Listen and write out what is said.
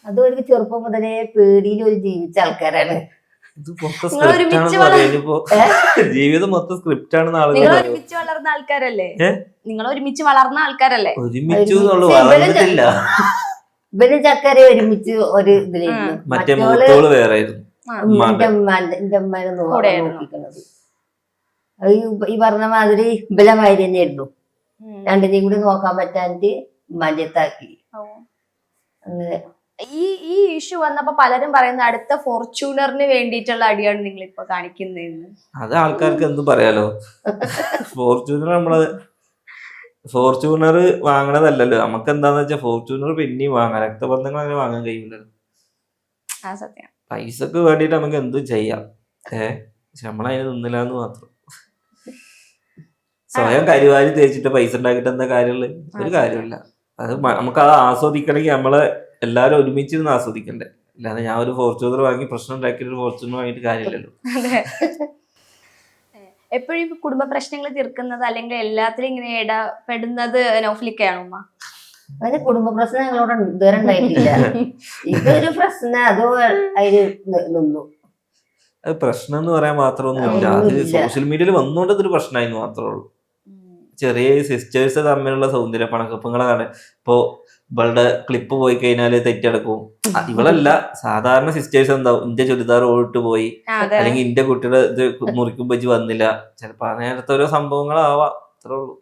അത് ഒരു ചെറുപ്പം മുതലേ പേടിയിൽ ഒരു ജീവിച്ച ആൾക്കാരാണ്. ഇത് മൊത്തം സ്ക്രിപ്റ്റ് ആണെന്ന് പറയുമ്പോ ജീവിതം മൊത്തം സ്ക്രിപ്റ്റ് ആണെന്ന് ആളുകൾ നിങ്ങൾ ഒരുമിച്ച് വളർന്ന ആൾക്കാരല്ലേ? നിങ്ങൾ ഒരുമിച്ച് വളർന്ന ആൾക്കാരല്ലേ? ഒരുമിച്ചു വളർന്നിട്ടില്ല. ഇവര് ചക്കര ഒരുമിച്ച് ഒരു ഇതിലായിരുന്നു. മറ്റേ മൂത്തോള് വേറെ ആയിരുന്നു. എന്റെ ഉമ്മനെ നോക്കിക്കണത് ഈ പറഞ്ഞ മാതിരി ഇബലമാതിരി തന്നെയായിരുന്നു. രണ്ടിനെയും കൂടി നോക്കാൻ പറ്റാണ്ട് ഉമ്മാന്റെ അടുത്താക്കി. അങ്ങനെ ഈ ഇഷ്യൂ വന്നപ്പോ പലരും പറയുന്നത് അടുത്ത ഫോർച്യൂണറിന് വേണ്ടിയിട്ടുള്ള അടിയാണ് നിങ്ങൾ ഇപ്പൊ കാണിക്കുന്നതെന്ന്. അത് ആൾക്കാർക്ക് എന്തും പറയാലോ. ഫോർച്യൂണർ വാങ്ങണതല്ലല്ലോ നമുക്ക്. എന്താന്ന് വെച്ചാൽ ഫോർച്യൂണർ പിന്നെയും വാങ്ങാം. രക്തബന്ധങ്ങൾ അങ്ങനെ വാങ്ങാൻ കഴിയില്ലല്ലോ. പൈസക്ക് വേണ്ടിട്ട് നമുക്ക് എന്തും ചെയ്യാം. പക്ഷെ നമ്മളതിന് നിന്നില്ലാന്ന് മാത്രം. സ്വയം കരുവാരി തേച്ചിട്ട് പൈസ ഉണ്ടാക്കിയിട്ട് എന്താ കാര്യമുള്ള? ഒരു കാര്യമില്ല. അത് നമുക്ക് അത് ആസ്വദിക്കണമെങ്കിൽ നമ്മളെ എല്ലാരും ഒരുമിച്ചിരുന്ന് ആസ്വദിക്കണ്ടേ. അല്ലാതെ ഞാൻ ഒരു ഫോർച്യൂണർ വാങ്ങി പ്രശ്നം ഉണ്ടാക്കിയിട്ട് ഫോർച്യൂണർ വാങ്ങിയിട്ട് കാര്യമില്ലല്ലോ. എപ്പോഴും കുടുംബ പ്രശ്നങ്ങൾ തീർക്കുന്നത് അല്ലെങ്കിൽ എല്ലാത്തിലും ഇങ്ങനെ ഇടപെടുന്നത് നൗഫലിക്കയാണോ ഉമ്മ? അങ്ങനെ കുടുംബ പ്രശ്നം ഞങ്ങളോട് ഇതുവരെ ഉണ്ടായിട്ടില്ല. ഇതൊരു പ്രശ്നം അതോ അതിന് നിന്നു. അത് പ്രശ്നം എന്ന് പറയാൻ മാത്രമൊന്നുമില്ല. അത് സോഷ്യൽ മീഡിയയിൽ വന്നുകൊണ്ട് ഇതൊരു പ്രശ്നമായിരുന്നു മാത്രമേ ഉള്ളൂ. ചെറിയ സിസ്റ്റേഴ്സ് തമ്മിലുള്ള സൗന്ദര്യ പണക്കപ്പങ്ങളാണ്. ഇപ്പോ ഇവളുടെ ക്ലിപ്പ് പോയി കഴിഞ്ഞാല് തെറ്റെടുക്കും. ഇവളല്ല, സാധാരണ സിസ്റ്റേഴ്സ് എന്താവും, ഇന്റെ ചുരിദാർ ഓടിട്ട് പോയി, അല്ലെങ്കിൽ ഇന്റെ കുട്ടിയുടെ ഇത് മുറിക്കുമ്പോ വന്നില്ല. ചിലപ്പോ നേരത്തെ ഓരോ സംഭവങ്ങളാവാം. അത്രേ ഉള്ളൂ.